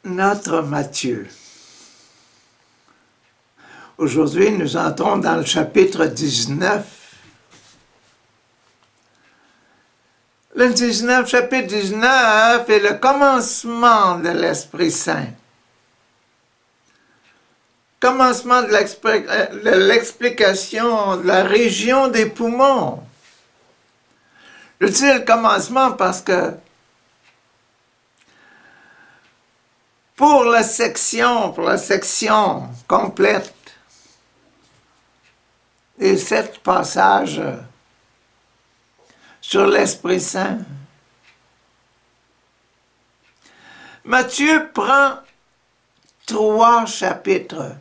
notre Matthieu. Aujourd'hui, nous entrons dans le chapitre 19. Le chapitre 19 est le commencement de l'Esprit Saint. Commencement de l'explication de la région des poumons. Je dis le commencement parce que pour la section complète des 7 passages sur l'Esprit Saint, Matthieu prend 3 chapitres,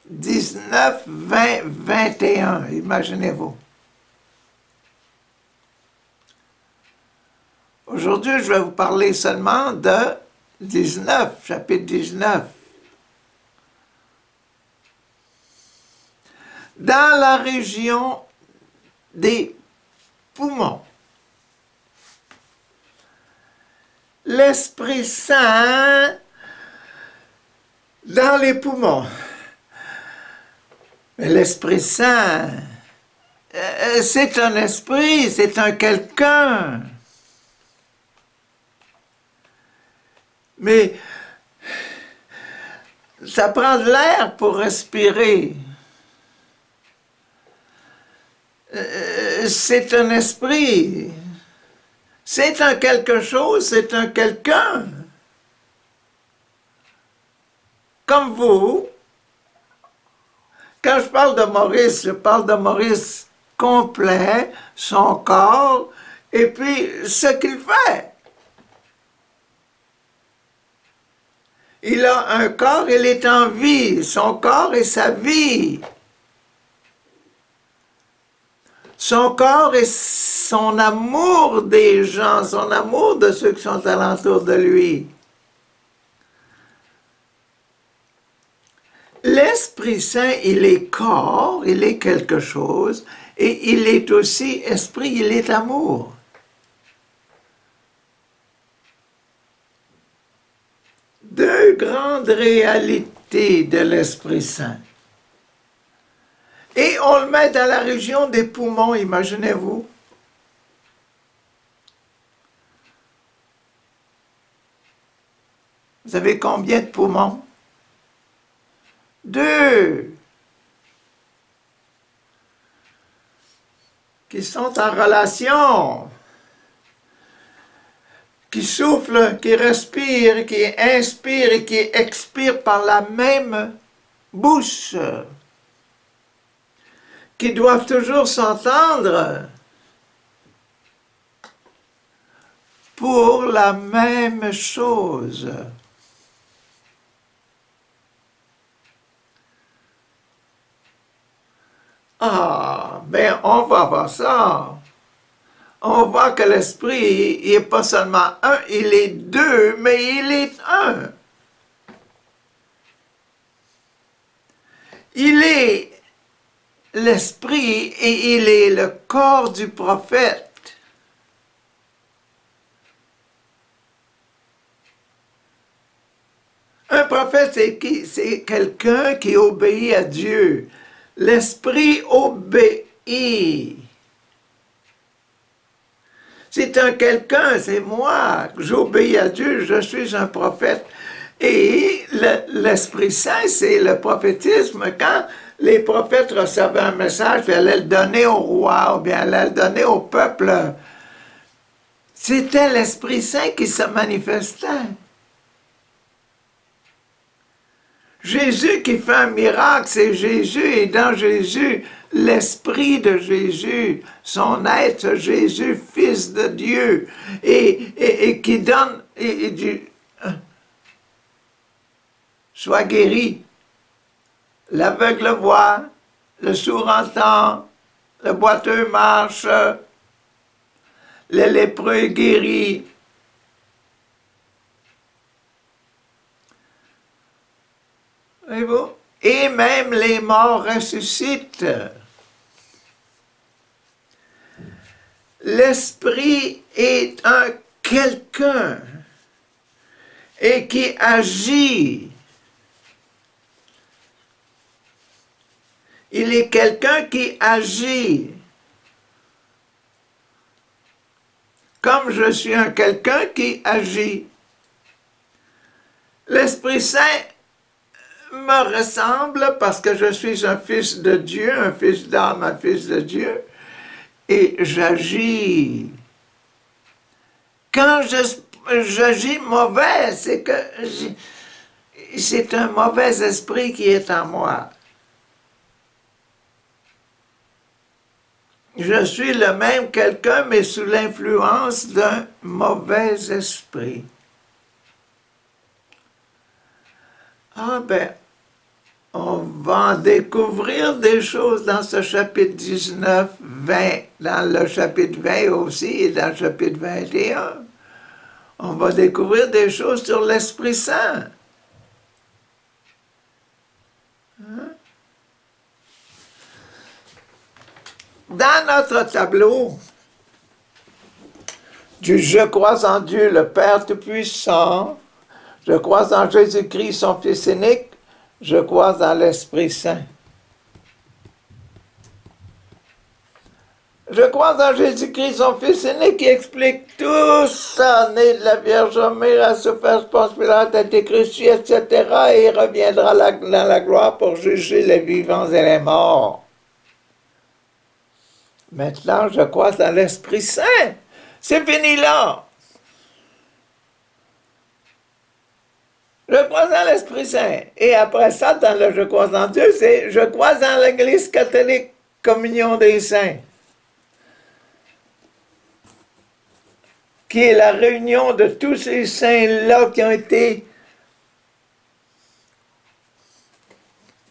19, 20, 21, imaginez-vous. Aujourd'hui, je vais vous parler seulement de 19, chapitre 19. Dans la région des poumons. L'Esprit Saint dans les poumons. Mais l'Esprit Saint, c'est un esprit, c'est un quelqu'un. Mais ça prend de l'air pour respirer. C'est un esprit. C'est un quelque chose, c'est un quelqu'un. Comme vous, quand je parle de Maurice complet, son corps, et puis ce qu'il fait. Il a un corps, il est en vie, son corps est sa vie. Son corps est son amour des gens, son amour de ceux qui sont alentour de lui. L'Esprit Saint, il est corps, il est quelque chose, et il est aussi esprit, il est amour. Deux grandes réalités de l'Esprit Saint. Et on le met dans la région des poumons, imaginez-vous. Vous savez combien de poumons? 2. Qui sont en relation. Qui soufflent, qui respirent, qui inspirent et qui expirent par la même bouche. Qui doivent toujours s'entendre pour la même chose. Ah, ben on va voir ça. On voit que l'esprit, il n'est pas seulement un, il est 2, mais il est un. Il est l'esprit et il est le corps du prophète. Un prophète, c'est qui? C'est quelqu'un qui obéit à Dieu. L'esprit obéit. C'est un quelqu'un, c'est moi. J'obéis à Dieu, je suis un prophète. Et l'Esprit Saint, c'est le prophétisme. Quand les prophètes recevaient un message, puis allaient le donner au roi, ou bien allaient le donner au peuple, c'était l'Esprit Saint qui se manifestait. Jésus qui fait un miracle, c'est Jésus, et dans Jésus, l'Esprit de Jésus, son être, Jésus, Fils de Dieu, et qui donne, et dit, sois guéri. L'aveugle voit, le sourd entend, le boiteux marche, le lépreux est guéri. Voyez-vous? Et même les morts ressuscitent. L'Esprit est un quelqu'un et qui agit. Il est quelqu'un qui agit. Comme je suis un quelqu'un qui agit. L'Esprit Saint me ressemble parce que je suis un fils de Dieu, un fils d'âme, un fils de Dieu, et j'agis. Quand j'agis mauvais, c'est que c'est un mauvais esprit qui est en moi. Je suis le même quelqu'un, mais sous l'influence d'un mauvais esprit. Ah ben, on va en découvrir des choses dans ce chapitre 19, 20, dans le chapitre 20 aussi et dans le chapitre 21. On va découvrir des choses sur l'Esprit Saint. Hein? Dans notre tableau du « Je crois en Dieu, le Père Tout-Puissant », je crois en Jésus-Christ, son Fils unique, je crois en l'Esprit Saint. Je crois en Jésus-Christ, son Fils unique, qui explique tout ça, né de la Vierge Mère, a souffert, Ponce Pilate, a été crucifié, etc., et il reviendra dans la gloire pour juger les vivants et les morts. Maintenant, je crois dans l'Esprit Saint. C'est fini là. Je crois en l'Esprit Saint. Et après ça, dans le « Je crois en Dieu », c'est « Je crois en l'Église catholique, communion des saints », qui est la réunion de tous ces saints-là qui ont été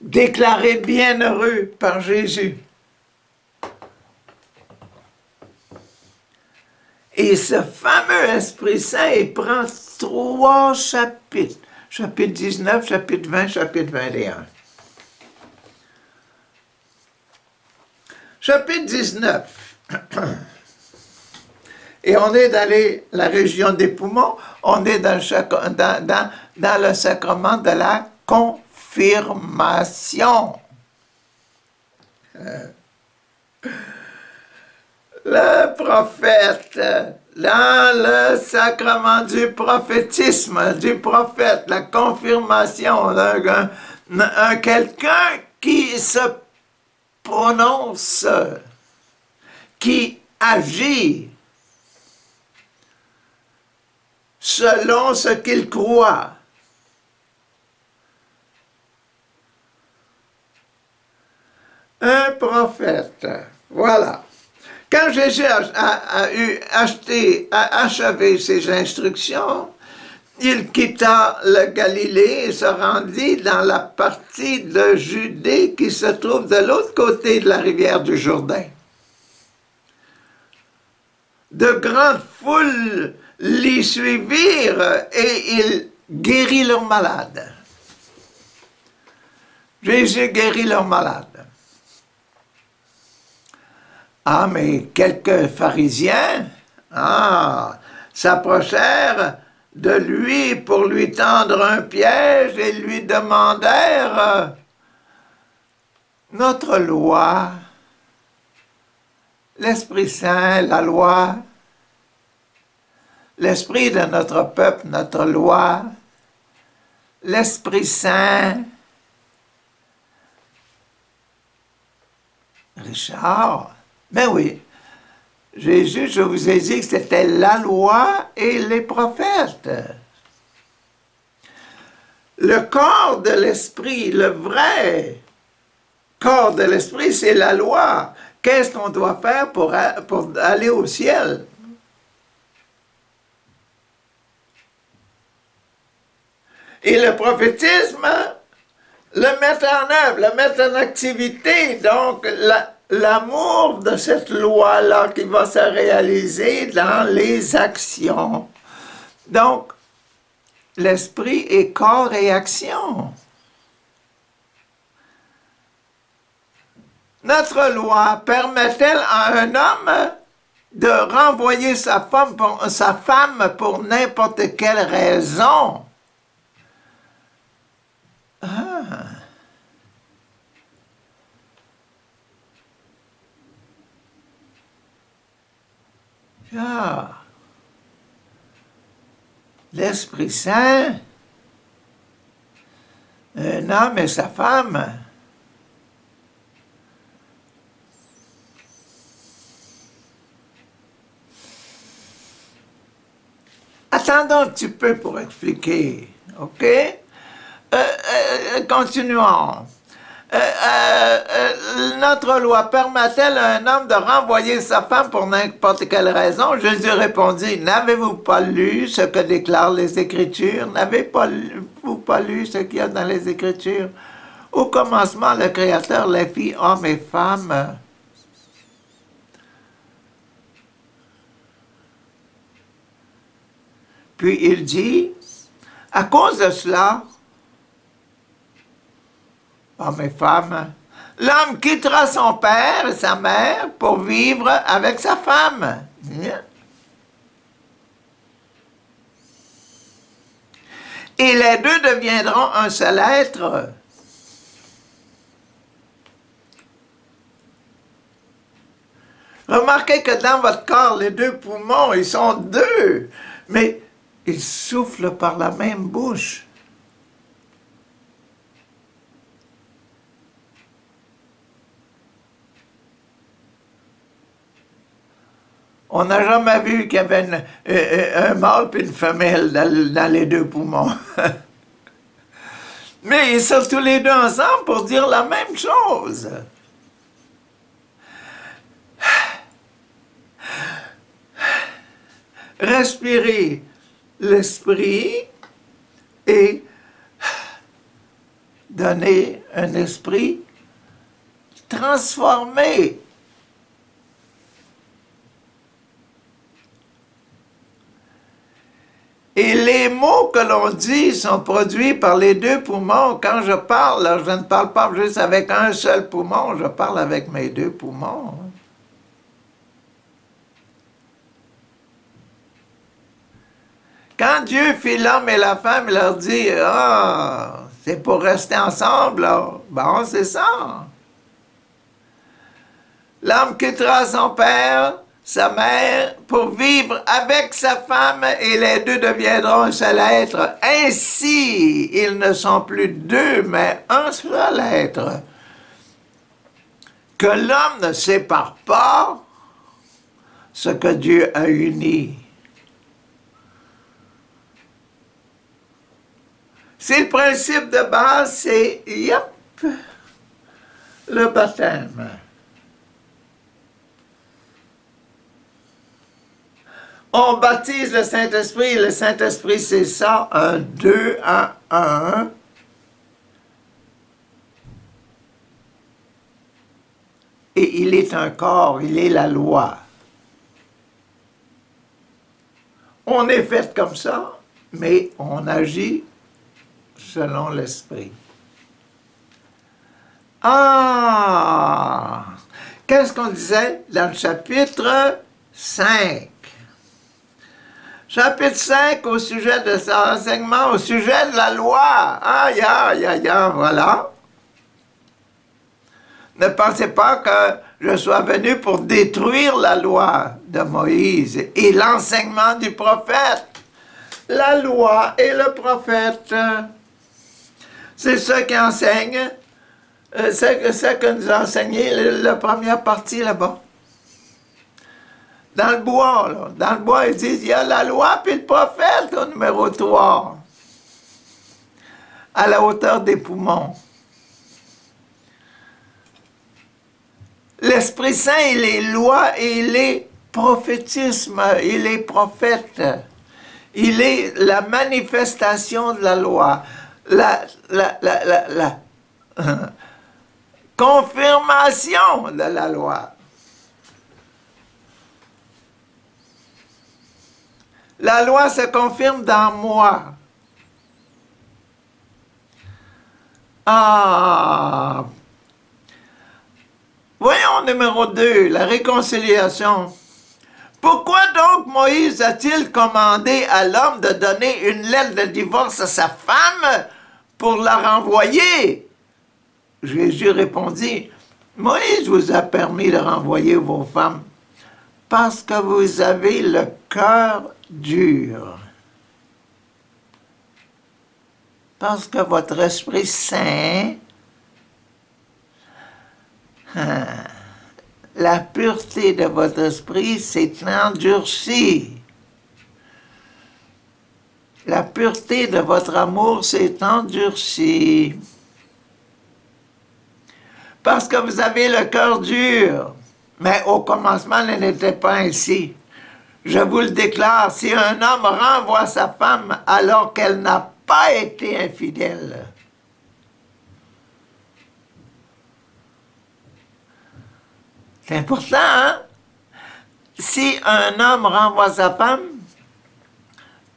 déclarés bienheureux par Jésus. Et ce fameux Esprit Saint, il prend 3 chapitres. Chapitre 19, chapitre 20, chapitre 21. Chapitre 19. Et on est dans la région des poumons, on est dans le sacrement de la confirmation. Le prophète, dans le sacrement du prophétisme, du prophète, la confirmation d'un quelqu'un qui se prononce, qui agit selon ce qu'il croit. Un prophète, voilà. Quand Jésus a achevé ses instructions, il quitta le Galilée et se rendit dans la partie de Judée qui se trouve de l'autre côté de la rivière du Jourdain. De grandes foules l'y suivirent et il guérit leurs malades. Jésus guérit leurs malades. Ah, mais quelques pharisiens s'approchèrent de lui pour lui tendre un piège et lui demandèrent notre loi, l'Esprit Saint, la loi, l'Esprit de notre peuple, notre loi, l'Esprit Saint. Richard, ben oui, Jésus, je vous ai dit que c'était la loi et les prophètes. Le corps de l'esprit, le vrai corps de l'esprit, c'est la loi. Qu'est-ce qu'on doit faire pour aller au ciel? Et le prophétisme, le mettre en œuvre, le mettre en activité, donc l'amour de cette loi-là qui va se réaliser dans les actions. Donc, l'esprit est corps et action. Notre loi permet-elle à un homme de renvoyer sa femme pour n'importe quelle raison? Ah, l'Esprit Saint, un homme et sa femme. Attendons un petit peu pour expliquer, ok? Continuons. Notre loi permet-elle à un homme de renvoyer sa femme pour n'importe quelle raison? Jésus répondit, n'avez-vous pas lu ce que déclarent les Écritures? N'avez-vous pas lu ce qu'il y a dans les Écritures? Au commencement, le Créateur les fit hommes et femmes. Puis il dit, à cause de cela, hommes et femmes, l'homme quittera son père et sa mère pour vivre avec sa femme. Et les deux deviendront un seul être. Remarquez que dans votre corps, les deux poumons, ils sont deux, mais ils soufflent par la même bouche. On n'a jamais vu qu'il y avait un mâle et une femelle dans les deux poumons. Mais ils sont tous les deux ensemble pour dire la même chose. Respirez l'esprit et donner un esprit transformé. Et les mots que l'on dit sont produits par les deux poumons. Quand je parle, je ne parle pas juste avec un seul poumon, je parle avec mes deux poumons. Quand Dieu fit l'homme et la femme, il leur dit, « Ah, c'est pour rester ensemble, là. » Bon, c'est ça. L'homme quittera son père, sa mère, pour vivre avec sa femme, et les deux deviendront un seul être. Ainsi, ils ne sont plus deux, mais un seul être. Que l'homme ne sépare pas ce que Dieu a uni. C'est le principe de base, c'est, yep, le baptême. On baptise le Saint-Esprit, c'est ça, un 2 à 1. Et il est un corps, il est la loi. On est fait comme ça, mais on agit selon l'Esprit. Ah! Qu'est-ce qu'on disait dans le chapitre 5? Chapitre 5, au sujet de cet enseignement, au sujet de la loi. Aïe, aïe, aïe, aïe, voilà. Ne pensez pas que je sois venu pour détruire la loi de Moïse et l'enseignement du prophète. La loi et le prophète, c'est ce qui enseigne, c'est ce que nous a enseigné la première partie là-bas. Dans le bois, là. Dans le bois, ils disent, il y a la loi puis le prophète au numéro 3, à la hauteur des poumons. L'Esprit Saint, il est loi et il est prophétisme, il est prophète. Il est la manifestation de la loi, la confirmation de la loi. La loi se confirme dans moi. Ah! Voyons numéro 2, la réconciliation. Pourquoi donc Moïse a-t-il commandé à l'homme de donner une lettre de divorce à sa femme pour la renvoyer? Jésus répondit, Moïse vous a permis de renvoyer vos femmes parce que vous avez le cœur dur. Parce que votre Esprit Saint, la pureté de votre esprit s'est endurcie. La pureté de votre amour s'est endurcie. Parce que vous avez le cœur dur. Mais au commencement, il n'était pas ainsi. Je vous le déclare, si un homme renvoie sa femme alors qu'elle n'a pas été infidèle, c'est important, hein? Si un homme renvoie sa femme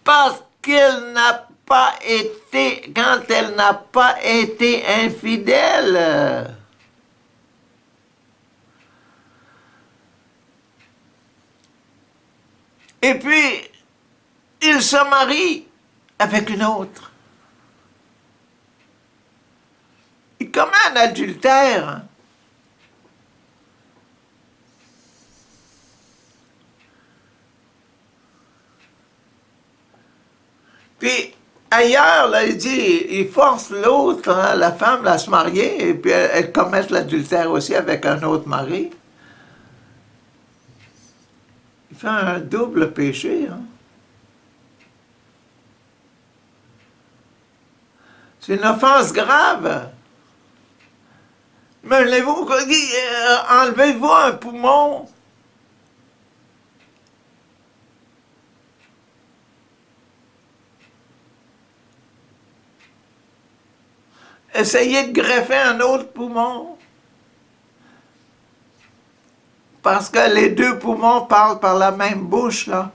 parce qu'elle n'a pas été, quand elle n'a pas été infidèle, et puis il se marie avec une autre. Il commet un adultère. Puis ailleurs, là, il dit, il force l'autre, hein, la femme, à se marier, et puis elle commet l'adultère aussi avec un autre mari. Il fait un double péché, hein. C'est une offense grave. Imaginez-vous, enlevez-vous un poumon. Essayez de greffer un autre poumon. Parce que les deux poumons parlent par la même bouche, là.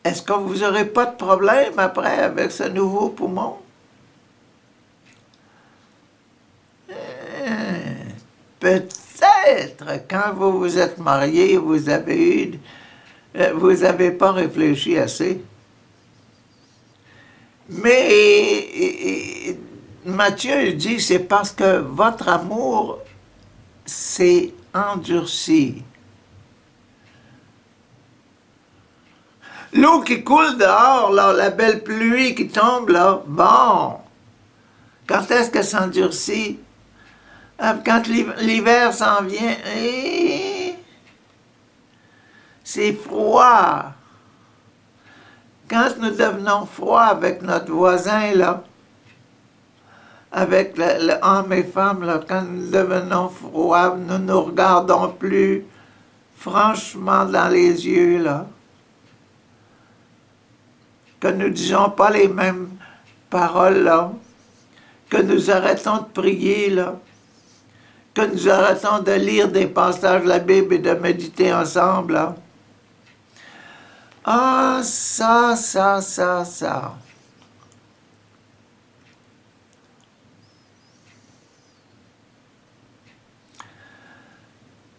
Est-ce que vous n'aurez pas de problème après avec ce nouveau poumon? Peut-être, quand vous vous êtes marié, vous n'avez pas réfléchi assez. Mais Matthieu dit, c'est parce que votre amour s'est endurci. L'eau qui coule dehors, là, la belle pluie qui tombe, là, bon, quand est-ce qu'elle s'endurcit? Quand l'hiver s'en vient, c'est froid. Quand nous devenons froids avec notre voisin, là, avec hommes et femmes, là, quand nous devenons froids, nous ne nous regardons plus franchement dans les yeux, là. Que nous ne disons pas les mêmes paroles, là. Que nous arrêtons de prier, là. Que nous arrêtons de lire des passages de la Bible et de méditer ensemble, là. Ah, ça.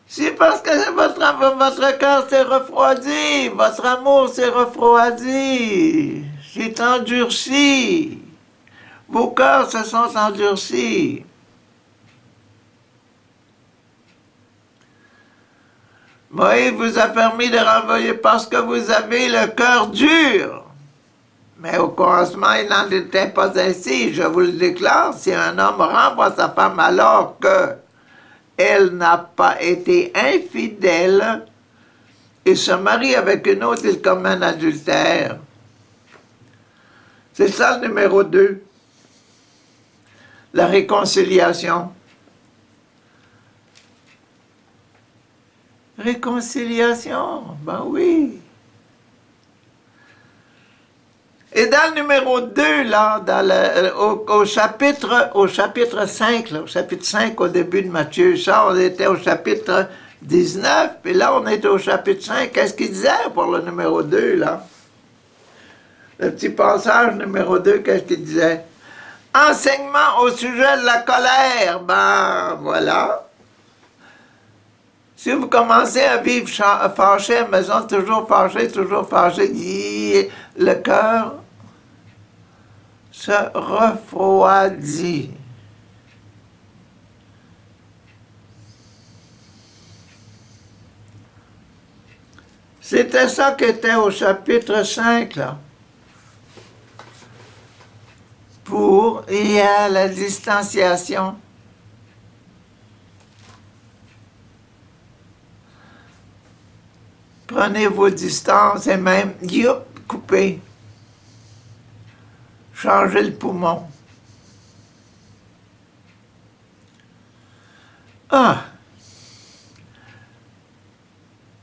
C'est parce que votre cœur s'est refroidi, votre amour s'est refroidi, c'est endurci, vos cœurs se sont endurcis. Moïse vous a permis de renvoyer parce que vous avez le cœur dur. Mais au commencement, il n'en était pas ainsi. Je vous le déclare, si un homme renvoie sa femme alors que elle n'a pas été infidèle et se marie avec une autre, il commet un adultère. C'est ça le numéro 2. La réconciliation. Réconciliation, ben oui. Et dans le numéro 2, là, au chapitre 5, là, au chapitre 5, au début de Matthieu, ça, on était au chapitre 19, puis là, on est au chapitre 5. Qu'est-ce qu'il disait pour le numéro 2, là? Le petit passage numéro 2, qu'est-ce qu'il disait? Enseignement au sujet de la colère. Ben, voilà. Si vous commencez à vivre fâché à la maison, toujours fâché, le cœur se refroidit. C'était ça qui était au chapitre 5, là. Il y a la distanciation. Prenez vos distances et même, coupez. Changez le poumon. Ah!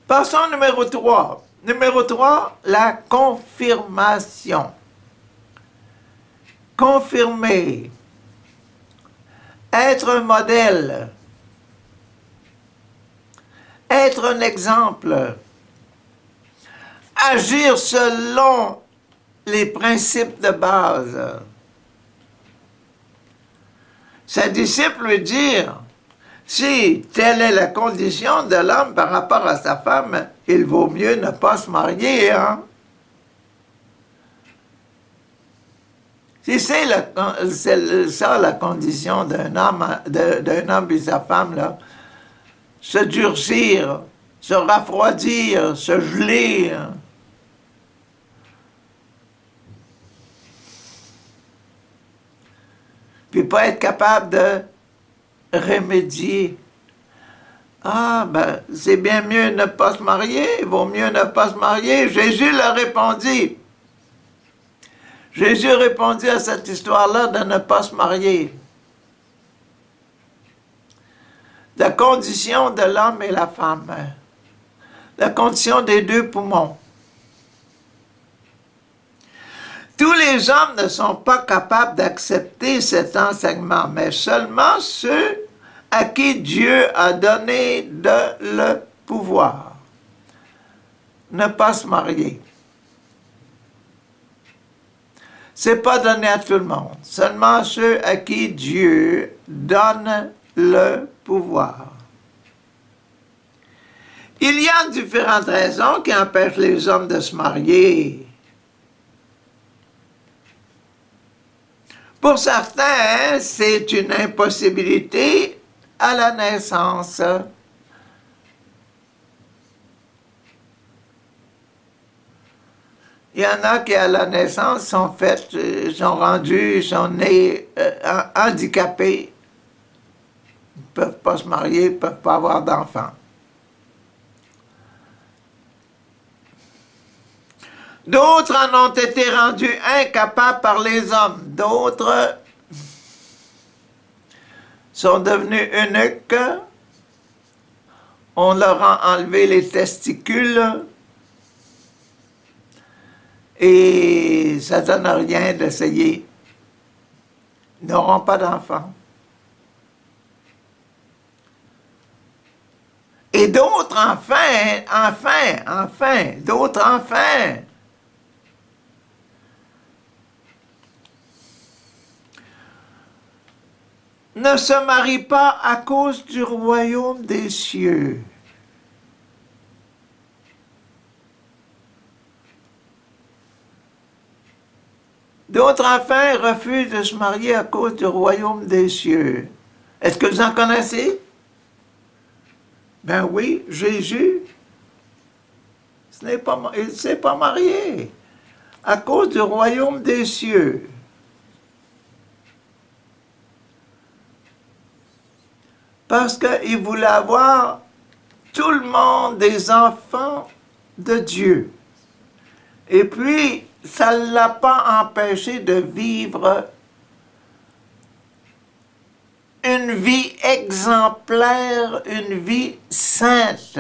Passons au numéro 3. Numéro 3, la confirmation. Confirmer. Être un modèle. Être un exemple. Agir selon les principes de base. Sa disciple lui dire, si telle est la condition de l'homme par rapport à sa femme, il vaut mieux ne pas se marier, hein? Si c'est ça la condition d'un homme et sa femme, là, se durcir, se refroidir, se geler, hein? Puis pas être capable de remédier. Ah, ben, c'est bien mieux ne pas se marier, il vaut mieux ne pas se marier. Jésus leur répondit. Jésus répondit à cette histoire-là de ne pas se marier. La condition de l'homme et la femme. La condition des deux poumons. Tous les hommes ne sont pas capables d'accepter cet enseignement, mais seulement ceux à qui Dieu a donné le pouvoir. Ne pas se marier. C'est pas donné à tout le monde, seulement ceux à qui Dieu donne le pouvoir. Il y a différentes raisons qui empêchent les hommes de se marier. Pour certains, c'est une impossibilité à la naissance. Il y en a qui, à la naissance, sont nés handicapés. Ils ne peuvent pas se marier, ils ne peuvent pas avoir d'enfants. D'autres en ont été rendus incapables par les hommes. D'autres sont devenus eunuques. On leur a enlevé les testicules. Et ça ne donne rien d'essayer. Ils n'auront pas d'enfants. Et d'autres, d'autres enfin, ne se marient pas à cause du royaume des cieux. D'autres enfants refusent de se marier à cause du royaume des cieux. Est-ce que vous en connaissez? Ben oui, Jésus, il ne s'est pas marié à cause du royaume des cieux. Parce qu'il voulait avoir tout le monde des enfants de Dieu. Et puis, ça ne l'a pas empêché de vivre une vie exemplaire, une vie sainte.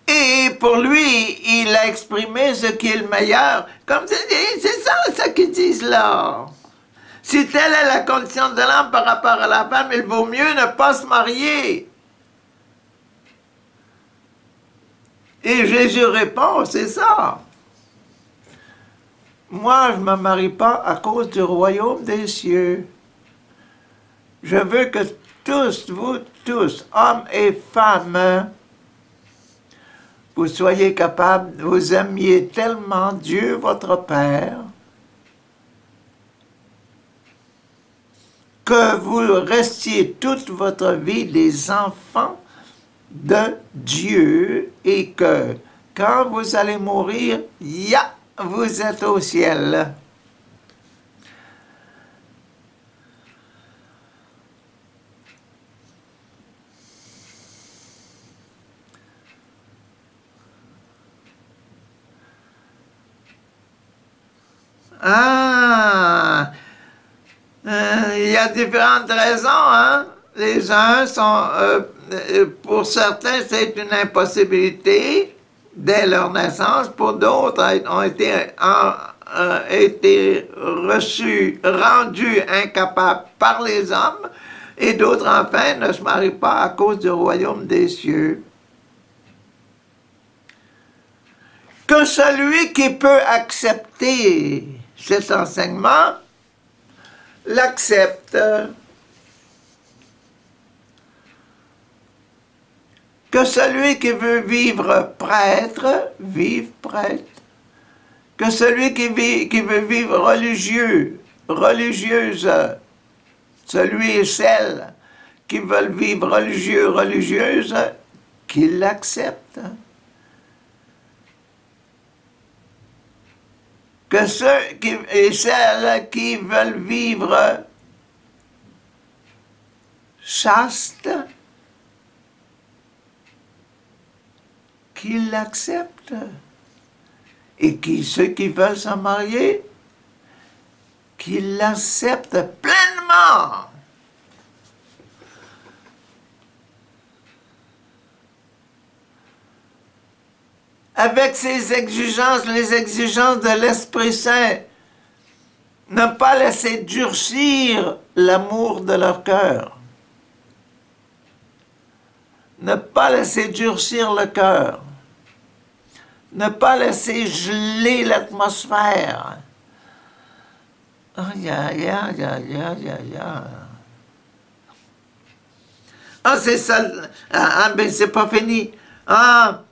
Et pour lui, il a exprimé ce qui est le meilleur. Comme c'est ça qu'ils disent là. Si telle est la condition de l'homme par rapport à la femme, il vaut mieux ne pas se marier. Et Jésus répond, c'est ça. Moi, je ne me marie pas à cause du royaume des cieux. Je veux que tous, vous tous, hommes et femmes, vous soyez capables, vous aimiez tellement Dieu, votre Père, que vous restiez toute votre vie des enfants de Dieu et que quand vous allez mourir, vous êtes au ciel. Ah, il y a différentes raisons, hein? Les uns sont, pour certains, c'est une impossibilité dès leur naissance. Pour d'autres, ont été reçus, rendus incapables par les hommes. Et d'autres, enfin, ne se marient pas à cause du royaume des cieux. Que celui qui peut accepter cet enseignement l'accepte. Que celui qui veut vivre prêtre, vive prêtre. Que celui qui veut vivre religieux, religieuse, celui et celle qui veulent vivre religieux, religieuse, qu'il l'accepte. Que ceux et celles qui veulent vivre chaste, qu'ils l'acceptent. Et ceux qui veulent se marier, qu'ils l'acceptent pleinement. Avec ses exigences, les exigences de l'Esprit Saint, ne pas laisser durcir l'amour de leur cœur. Ne pas laisser durcir le cœur. Ne pas laisser geler l'atmosphère. Aïe, aïe, aïe, aïe, aïe, aïe. Ah, c'est ça. Ah, ben c'est pas fini. Ah,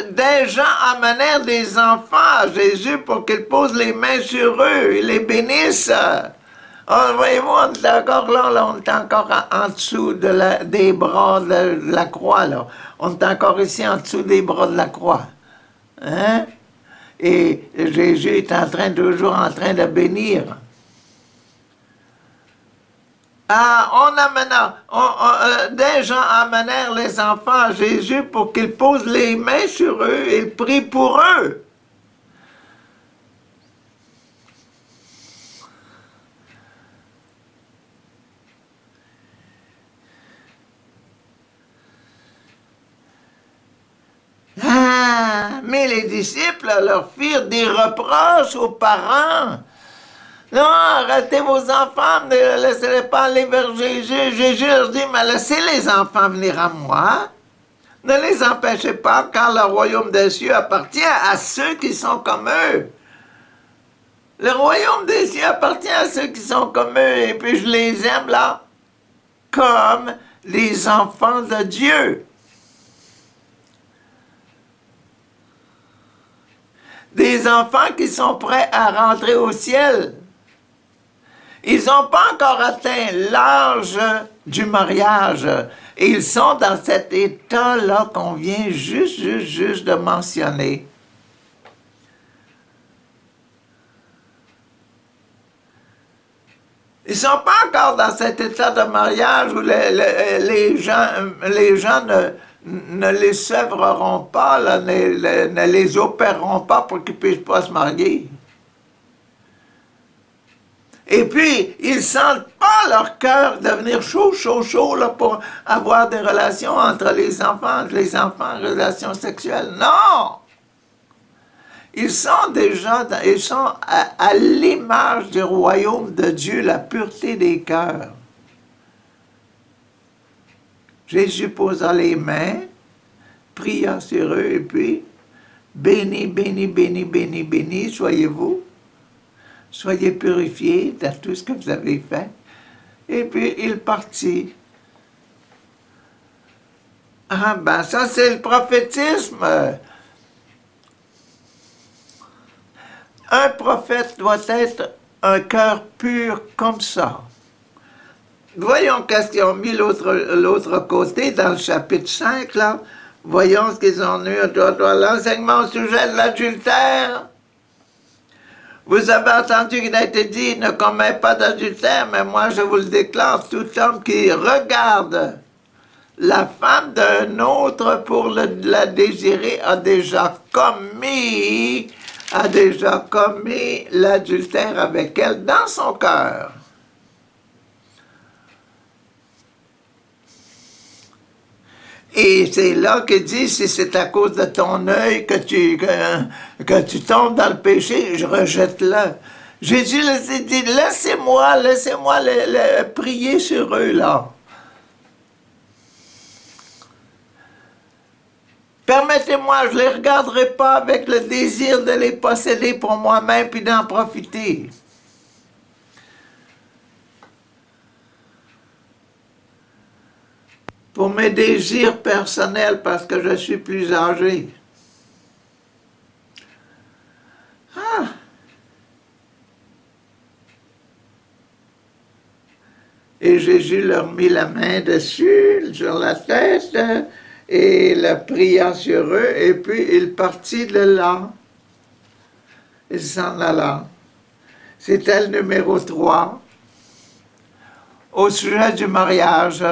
des gens amenèrent des enfants à Jésus pour qu'il pose les mains sur eux et les bénisse. Oh, voyez-vous, on est encore là, on est encore en dessous des bras de la croix, là. On est encore ici en dessous des bras de la croix. Hein? Et Jésus est toujours en train de bénir. Des gens amenèrent les enfants à Jésus pour qu'il pose les mains sur eux et prie pour eux. Mais les disciples leur firent des reproches aux parents. Non, arrêtez vos enfants, ne laissez-les pas aller vers Jésus. Jésus leur dit, mais laissez les enfants venir à moi. Ne les empêchez pas, car le royaume des cieux appartient à ceux qui sont comme eux. Le royaume des cieux appartient à ceux qui sont comme eux, et puis je les aime là, comme les enfants de Dieu. Des enfants qui sont prêts à rentrer au ciel. Ils n'ont pas encore atteint l'âge du mariage. Et ils sont dans cet état-là qu'on vient juste de mentionner. Ils ne sont pas encore dans cet état de mariage où les gens ne les sèvreront pas, là, ne les opéreront pas pour qu'ils ne puissent pas se marier. Et puis, ils ne sentent pas leur cœur devenir chaud là, pour avoir des relations entre les enfants, relations sexuelles. Non! Ils sont déjà, ils sont à l'image du royaume de Dieu, la pureté des cœurs. Jésus posa les mains, pria sur eux, et puis, béni, béni, béni, béni, béni, soyez-vous. Soyez purifiés de tout ce que vous avez fait. Et puis, il partit. Ah ben, ça c'est le prophétisme. Un prophète doit être un cœur pur comme ça. Voyons qu'est-ce qu'ils ont mis l'autre côté dans le chapitre 5, là. Voyons ce qu'ils ont eu. L'enseignement au sujet de l'adultère. Vous avez entendu qu'il a été dit, ne commets pas d'adultère, mais moi je vous le déclare, tout homme qui regarde la femme d'un autre pour la désirer a déjà commis l'adultère avec elle dans son cœur. Et c'est là qu'il dit, si c'est à cause de ton œil que tu tombes dans le péché, je rejette-le. Jésus dit, laissez-moi prier sur eux, là. Permettez-moi, je ne les regarderai pas avec le désir de les posséder pour moi-même puis d'en profiter. Pour mes désirs personnels parce que je suis plus âgé. Ah! Et Jésus leur mit la main dessus, sur la tête, et la pria sur eux, et puis il partit de là. Il s'en alla. C'était le numéro 3. Au sujet du mariage,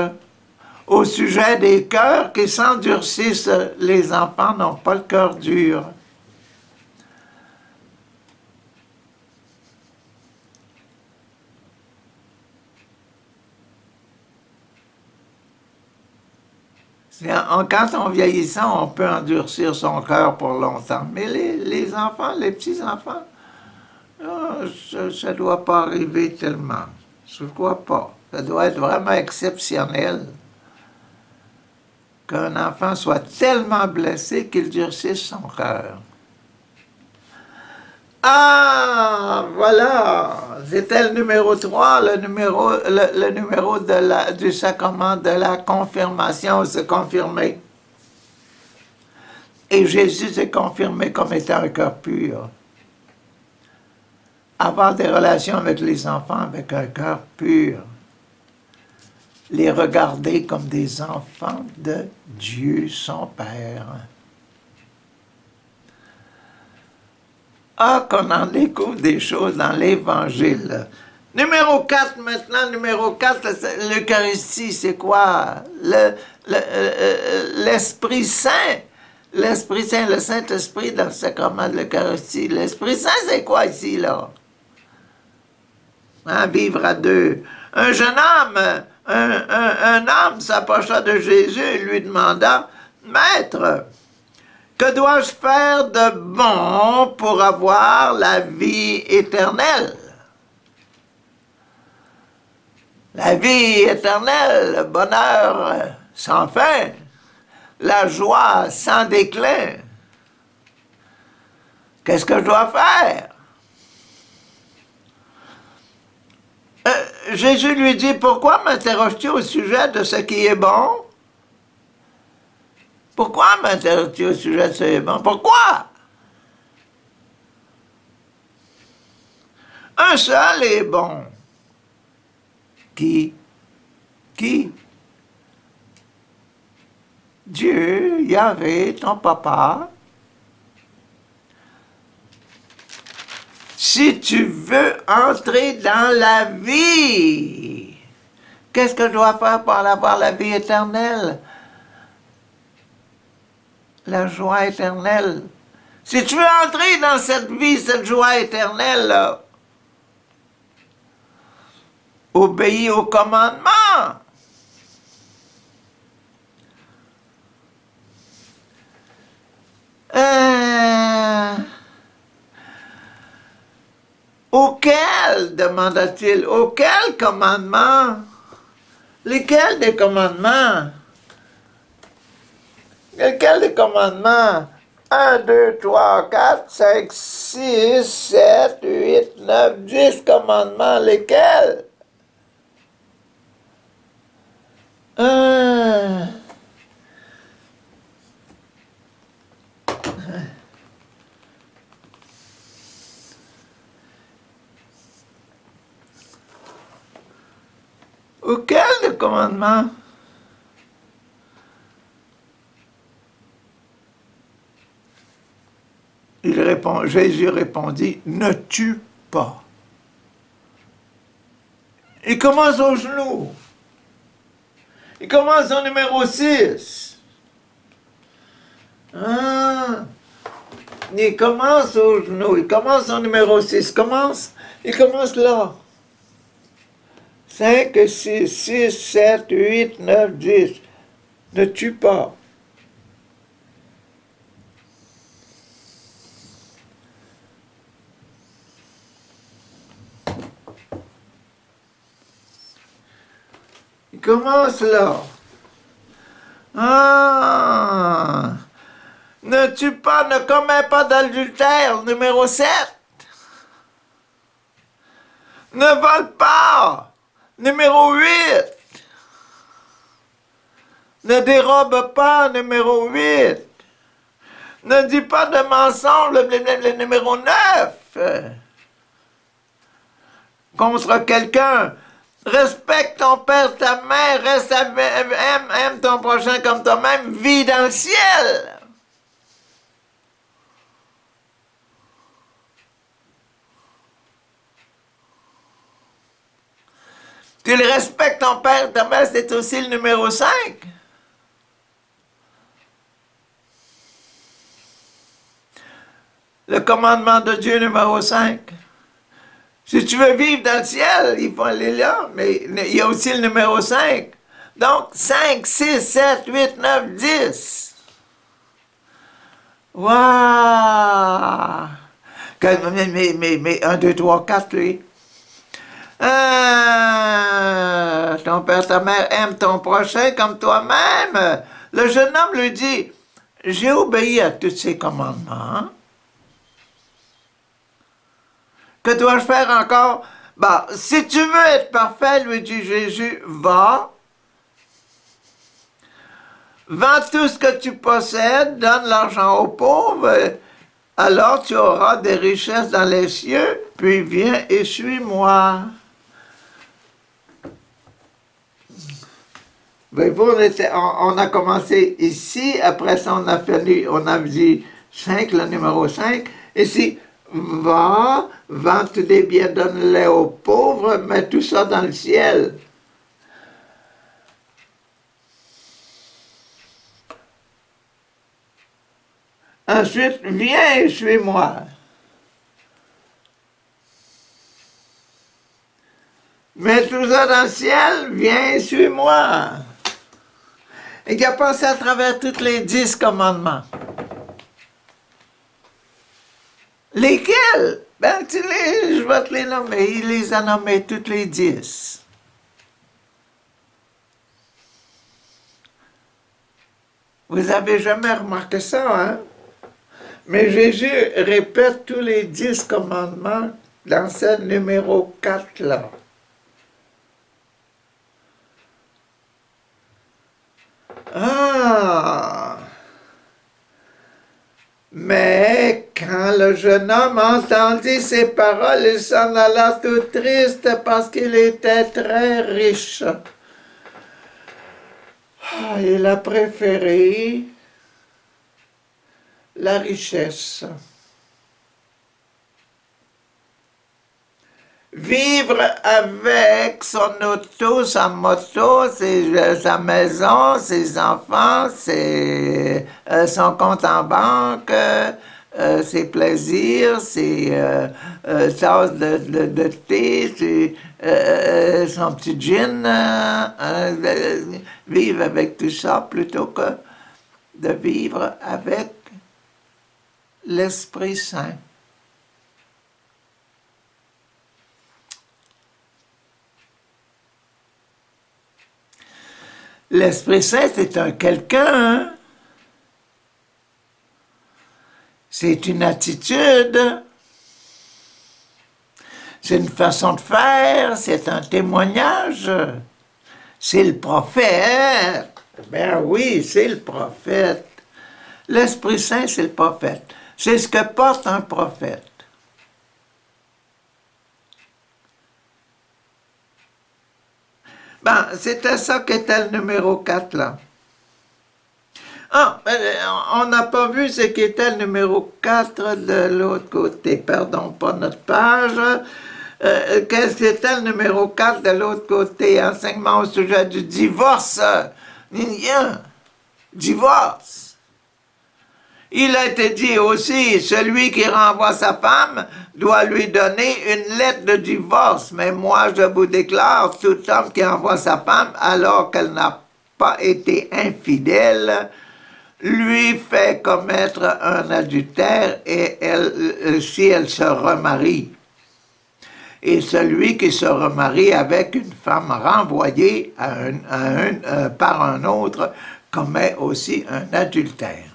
au sujet des cœurs qui s'endurcissent, les enfants n'ont pas le cœur dur. Quand on vieillissant, on peut endurcir son cœur pour longtemps. Mais les enfants, les petits-enfants, ça ne doit pas arriver tellement. Je ne crois pas. Ça doit être vraiment exceptionnel qu'un enfant soit tellement blessé qu'il durcisse son cœur. Ah, voilà, c'était le numéro 3, le numéro du sacrement de la confirmation, se confirmer. Et Jésus s'est confirmé comme étant un cœur pur. Avoir des relations avec les enfants avec un cœur pur. Les regarder comme des enfants de Dieu, son Père. Ah, qu'on en découvre des choses dans l'Évangile. Numéro 4 maintenant, numéro 4, l'Eucharistie, c'est quoi? L'Esprit Saint. L'Esprit Saint, le Saint-Esprit dans le sacrement de l'Eucharistie. L'Esprit Saint, c'est quoi ici, là? Hein, vivre à deux. Un jeune homme, un homme s'approcha de Jésus et lui demanda, « Maître, que dois-je faire de bon pour avoir la vie éternelle? » La vie éternelle, le bonheur sans fin, la joie sans déclin. Qu'est-ce que je dois faire? Jésus lui dit, pourquoi m'interroges-tu au sujet de ce qui est bon? Pourquoi m'interroges-tu au sujet de ce qui est bon? Pourquoi? Un seul est bon. Qui? Dieu, Yahvé, ton papa. Si tu veux entrer dans la vie, qu'est-ce que je dois faire pour avoir la vie éternelle? La joie éternelle. Si tu veux entrer dans cette vie, cette joie éternelle, là, obéis au commandement. Auquel, demanda-t-il, auquel commandement? Lesquels des commandements? Lesquels des commandements? 1, 2, 3, 4, 5, 6, 7, 8, 9, 10 commandements. Lesquels? Auquel commandement? Jésus répondit, ne tue pas. Il commence au genou. Il commence au numéro 6. Ah, il commence au genou. Il commence au numéro 6. Il commence là. 5, 6, 6, 7, 8, 9, 10. Ne tue pas. Il commence là. Ah! Ne tue pas, ne commets pas d'adultère, numéro 7. Ne vole pas, numéro 8. Ne dérobe pas, numéro 8. Ne dis pas de mensonge, le numéro 9. Contre quelqu'un. Respecte ton père, ta mère, aime ton prochain comme toi-même, vis dans le ciel. Tu le respectes ton père, ta mère, c'est aussi le numéro 5. Le commandement de Dieu numéro 5. Si tu veux vivre dans le ciel, il faut aller là, mais il y a aussi le numéro 5. Donc, 5, 6, 7, 8, 9, 10. Waouh! Mais 1, 2, 3, 4, lui. Ton père, ta mère aime ton prochain comme toi-même. Le jeune homme lui dit, j'ai obéi à tous ces commandements. Que dois-je faire encore? Bah, si tu veux être parfait, lui dit Jésus, va. Vends tout ce que tu possèdes, donne l'argent aux pauvres, alors tu auras des richesses dans les cieux, puis viens et suis-moi. On a commencé ici, après ça on a dit 5, le numéro 5, ici, va, vends tous les biens, donne-les aux pauvres, mets tout ça dans le ciel. Ensuite, viens et suis-moi. Mets tout ça dans le ciel, viens et suis-moi. Et il a passé à travers tous les 10 commandements. Lesquels? Ben, je vais te les nommer. Il les a nommés toutes les 10. Vous avez jamais remarqué ça, hein? Mais Jésus répète tous les 10 commandements dans ce numéro 4 là. Ah! Mais quand le jeune homme entendit ces paroles, il s'en alla tout triste parce qu'il était très riche. Ah, il a préféré la richesse. Vivre avec son auto, sa moto, sa maison, ses enfants, son compte en banque, ses plaisirs, ses tasses de thé, son petit gin, vivre avec tout ça plutôt que de vivre avec l'Esprit Saint. L'Esprit Saint, c'est un quelqu'un, hein? C'est une attitude, c'est une façon de faire, c'est un témoignage, c'est le prophète. Ben oui, c'est le prophète. L'Esprit Saint, c'est le prophète. C'est ce que porte un prophète. Ben, c'était ça qu'était le numéro 4, là. Ah, on n'a pas vu ce qui était le numéro 4 de l'autre côté. Pardon, pas notre page. Qu'est-ce qui était le numéro 4 de l'autre côté? Enseignement au sujet du divorce. Rien. Divorce. Il a été dit aussi, celui qui renvoie sa femme doit lui donner une lettre de divorce. Mais moi, je vous déclare, tout homme qui envoie sa femme alors qu'elle n'a pas été infidèle, lui fait commettre un adultère et si elle se remarie. Et celui qui se remarie avec une femme renvoyée par un autre commet aussi un adultère.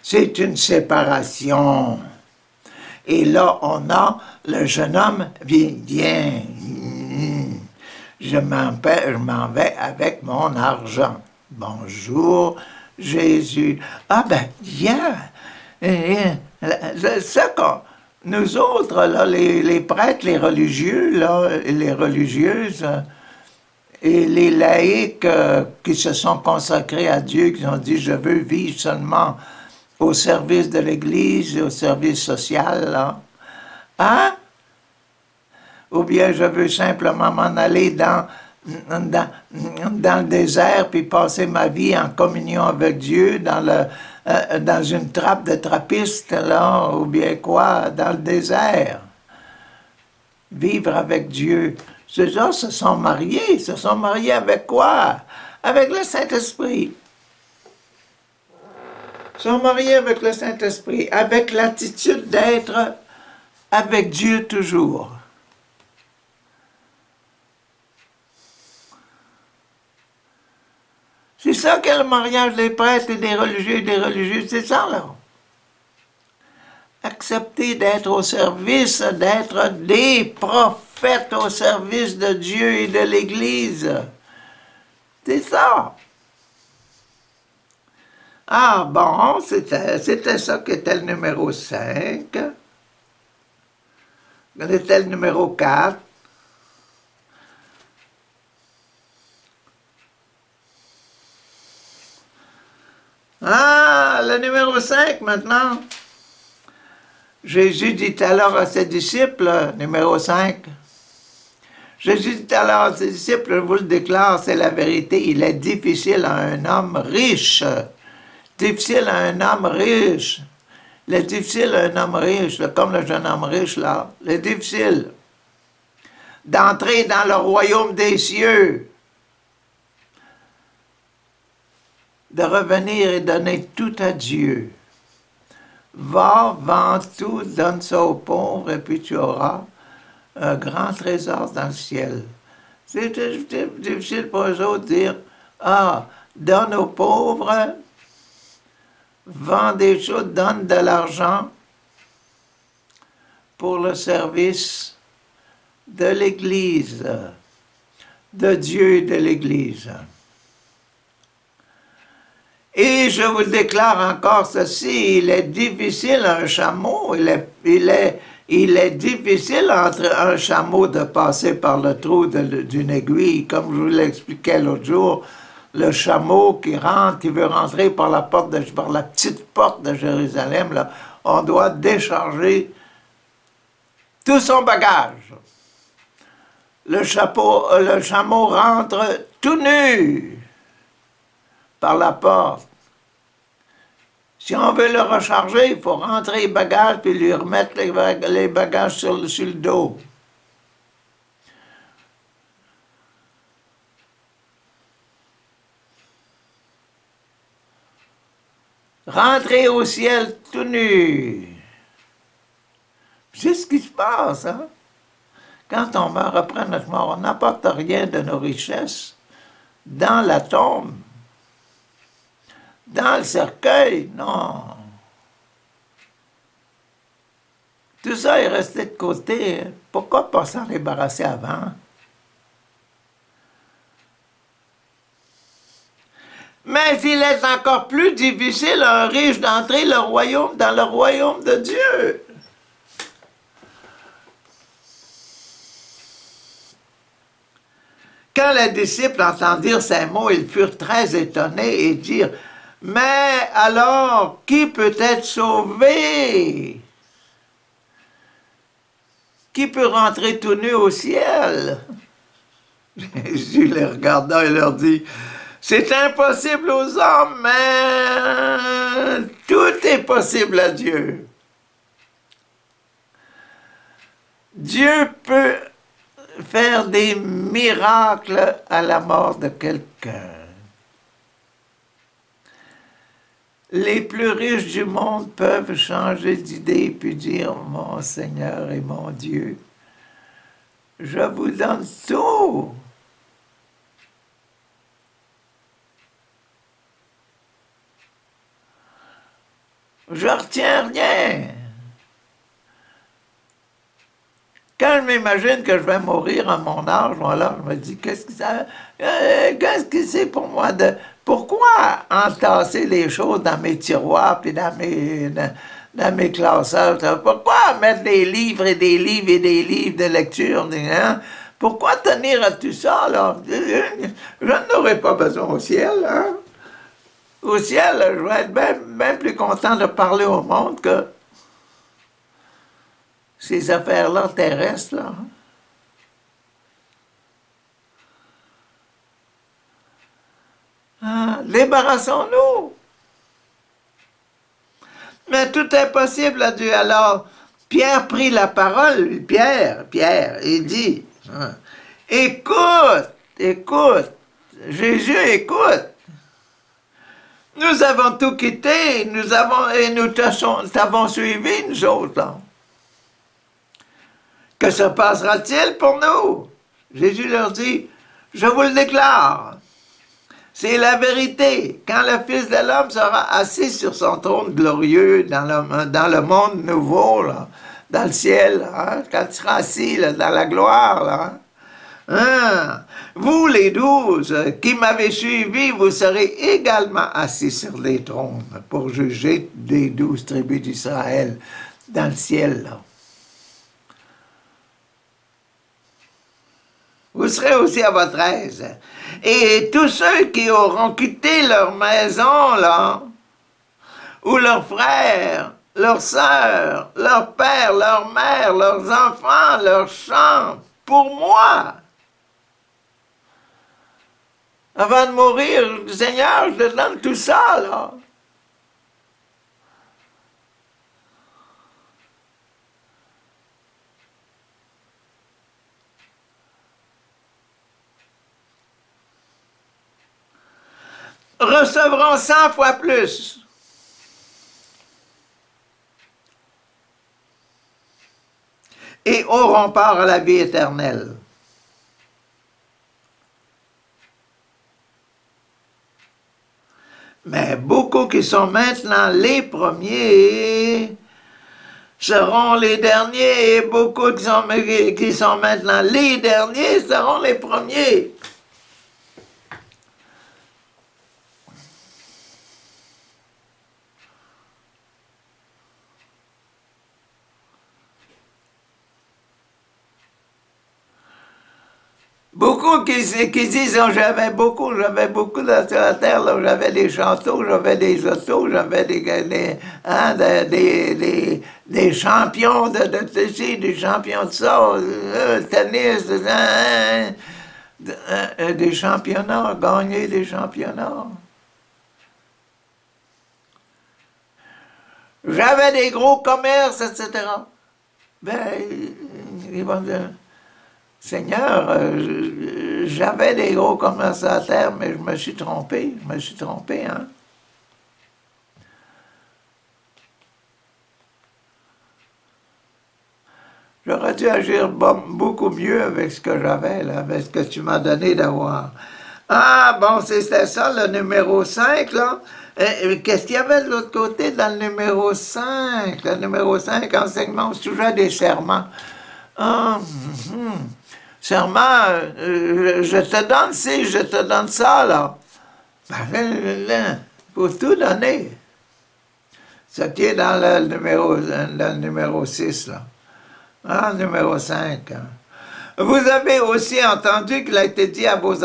C'est une séparation. Et là, on a le jeune homme, viens, je m'en vais avec mon argent. Bonjour, Jésus. Ah ben, viens. C'est ça qu'on... Nous autres, là, les prêtres, les religieux, là, les religieuses et les laïcs qui se sont consacrés à Dieu, qui ont dit « Je veux vivre seulement au service de l'Église et au service social, là. Hein? Ou bien je veux simplement m'en aller dans le désert puis passer ma vie en communion avec Dieu dans une trappe de trappiste, là, ou bien quoi, dans le désert. Vivre avec Dieu. Ces gens se sont mariés. Se sont mariés avec quoi? Avec le Saint-Esprit. Sont mariés avec le Saint-Esprit, avec l'attitude d'être avec Dieu toujours. C'est ça qu'est le mariage des prêtres et des religieux et des religieuses, c'est ça, là. Accepter d'être au service, d'être des prophètes au service de Dieu et de l'Église. C'est ça. Ah bon, c'était ça qui était le numéro 5. C'était le numéro 4. Ah, le numéro 5 maintenant. Jésus dit alors à ses disciples, numéro 5. Jésus dit alors à ses disciples, je vous le déclare, c'est la vérité, il est difficile à un homme riche. Difficile à un homme riche. Il est difficile à un homme riche, là, comme le jeune homme riche, là. Il est difficile d'entrer dans le royaume des cieux. De revenir et donner tout à Dieu. Va, vends tout, donne ça aux pauvres, et puis tu auras un grand trésor dans le ciel. C'est difficile pour eux autres de dire, ah, donne aux pauvres, vends des choses, donne de l'argent pour le service de l'Église, de Dieu et de l'Église. Et je vous déclare encore ceci, il est difficile à un chameau, il est difficile entre un chameau de passer par le trou d'une aiguille, comme je vous l'expliquais l'autre jour, le chameau qui rentre, qui veut rentrer par la petite porte de Jérusalem, là, on doit décharger tout son bagage. Le chameau rentre tout nu par la porte. Si on veut le recharger, il faut rentrer les bagages puis lui remettre les bagages sur le dos. Rentrer au ciel tout nu. C'est ce qui se passe, hein? Quand on meurt après notre mort, on n'apporte rien de nos richesses dans la tombe. Dans le cercueil, non. Tout ça est resté de côté. Pourquoi pas s'en débarrasser avant? Mais il est encore plus difficile à un riche d'entrer dans le royaume de Dieu. quand les disciples entendirent ces mots, ils furent très étonnés et dirent, « Mais alors, qui peut être sauvé? Qui peut rentrer tout nu au ciel? » Jésus les regarda et leur dit, « C'est impossible aux hommes, mais tout est possible à Dieu. » Dieu peut faire des miracles à la mort de quelqu'un. Les plus riches du monde peuvent changer d'idée puis dire, « Mon Seigneur et mon Dieu, je vous donne tout. » Je retiens rien. Quand je m'imagine que je vais mourir à mon âge, voilà, je me dis, qu'est-ce que c'est pour moi de... Pourquoi entasser les choses dans mes tiroirs puis dans mes classeurs? Pourquoi mettre des livres et des livres et des livres de lecture? Hein? Pourquoi tenir à tout ça, là? Je n'aurai pas besoin au ciel, hein? Au ciel, je vais être bien plus content de parler au monde que ces affaires-là terrestres, là. Ah, débarrassons-nous. Mais tout est possible à Dieu. Alors, Pierre prit la parole, Pierre, il dit, écoute, Jésus, écoute. Nous avons tout quitté, nous t'avons suivi, nous autres, là. Que se passera-t-il pour nous? Jésus leur dit, je vous le déclare, c'est la vérité. Quand le Fils de l'homme sera assis sur son trône glorieux dans le monde nouveau, là, dans le ciel, hein, quand il sera assis là, dans la gloire, là, hein, vous les 12 qui m'avez suivi, vous serez également assis sur les trônes pour juger des 12 tribus d'Israël dans le ciel, là. Vous serez aussi à votre aise. Et tous ceux qui auront quitté leur maison, là, ou leurs frères, leurs sœurs, leur père, leur mère, leurs enfants, leurs champs, pour moi, avant de mourir, Seigneur, je te donne tout ça, là. Recevront 100 fois plus. Et auront part à la vie éternelle. Mais beaucoup qui sont maintenant les premiers seront les derniers, et beaucoup qui sont maintenant les derniers seront les premiers. Beaucoup qui disent, oh, j'avais beaucoup sur la terre, j'avais des châteaux, j'avais des autos, j'avais des champions des champions de ça, tennis, des championnats, gagner des championnats. J'avais des gros commerces, etc. Ben, ils vont dire, Seigneur, j'avais des gros commerces à terre, mais je me suis trompé, hein. J'aurais dû agir beaucoup mieux avec ce que j'avais, là, avec ce que tu m'as donné d'avoir. Ah, bon, c'était ça, le numéro 5, là. Qu'est-ce qu'il y avait de l'autre côté dans le numéro 5? Le numéro 5, enseignement au sujet des serments. Ah, serment, je te donne ci, je te donne ça, là. Ben, il faut tout donner. Ce qui est dans le numéro 6, là. Ah, numéro 5. Hein. Vous avez aussi entendu qu'il a été dit à nos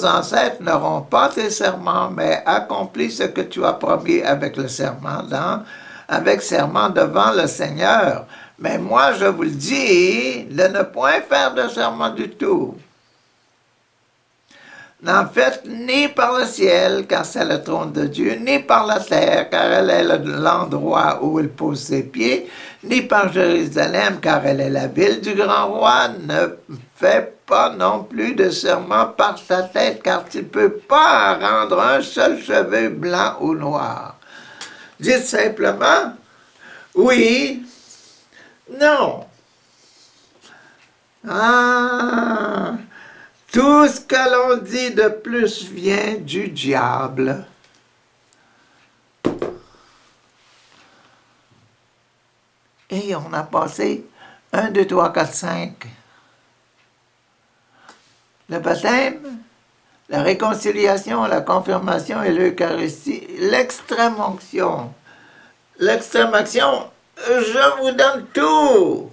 ancêtres, n'auront pas tes serments, mais accomplis ce que tu as promis avec le serment, avec serment devant le Seigneur. Mais moi, je vous le dis, de ne point faire de serment du tout. N'en faites ni par le ciel, car c'est le trône de Dieu, ni par la terre, car elle est l'endroit où il pose ses pieds, ni par Jérusalem, car elle est la ville du grand roi. Ne fais pas non plus de serment par sa tête, car tu ne peux pas rendre un seul cheveu blanc ou noir. Dites simplement, oui, non. Ah! Tout ce que l'on dit de plus vient du diable. Et on a passé 1, 2, 3, 4, 5. Le baptême, la réconciliation, la confirmation et l'Eucharistie, l'extrême-onction. L'extrême-onction, je vous donne tout.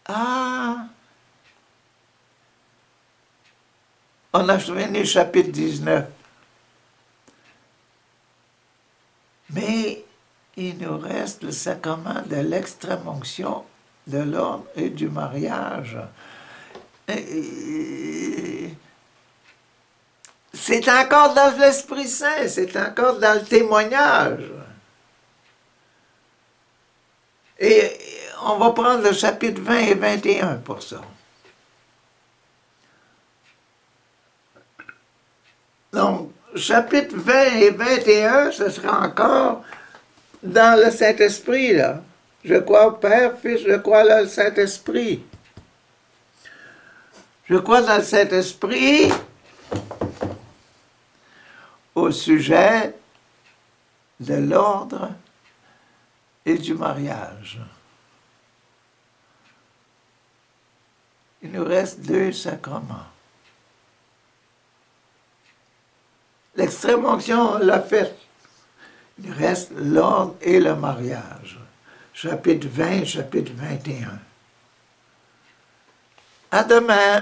Ah! On a fini le chapitre 19. Mais il nous reste le sacrement de l'extrême-onction, de l'ordre et du mariage. C'est encore dans l'Esprit Saint, c'est encore dans le témoignage. Et on va prendre le chapitre 20 et 21 pour ça. Donc, chapitre 20 et 21, ce sera encore dans le Saint-Esprit, là. Je crois au Père, Fils, je crois dans le Saint-Esprit. Je crois dans le Saint-Esprit au sujet de l'ordre et du mariage. Il nous reste 2 sacrements. L'extrême-onction, on l'a fait. Il reste l'ordre et le mariage. Chapitre 20, chapitre 21. À demain.